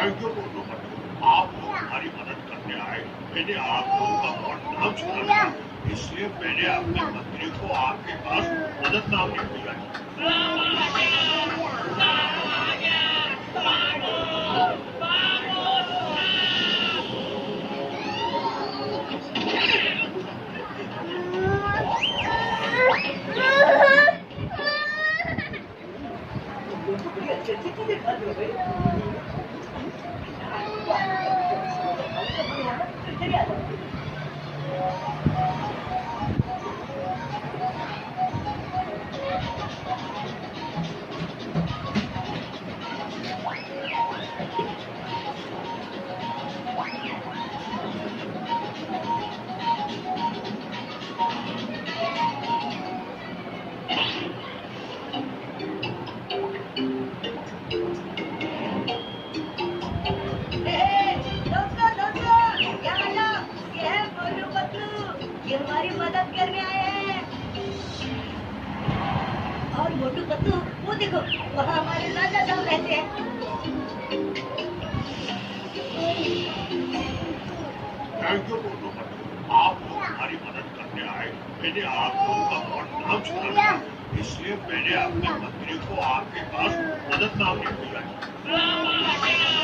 Thank you Motu Patlu, आप लोग हमारी मदद करने आए। मैंने आप लोगों का बहुत नाम सुना था, इसलिए मैंने अपने मंत्री को आपके पास मदद मांगने भेजा है। ये हमारी मदद करने आए हैं। और मोटू पतलू, वो देखो, वहाँ हमारे राजा साहब रहते हैं। थैंक यू मोटू पतलू, आप लोग हमारी मदद करने आए। मैंने आप लोगों का बहुत नाम सुना था, इसलिए मैंने अपने मंत्री को आपके पास मदद मांगने भेजा है।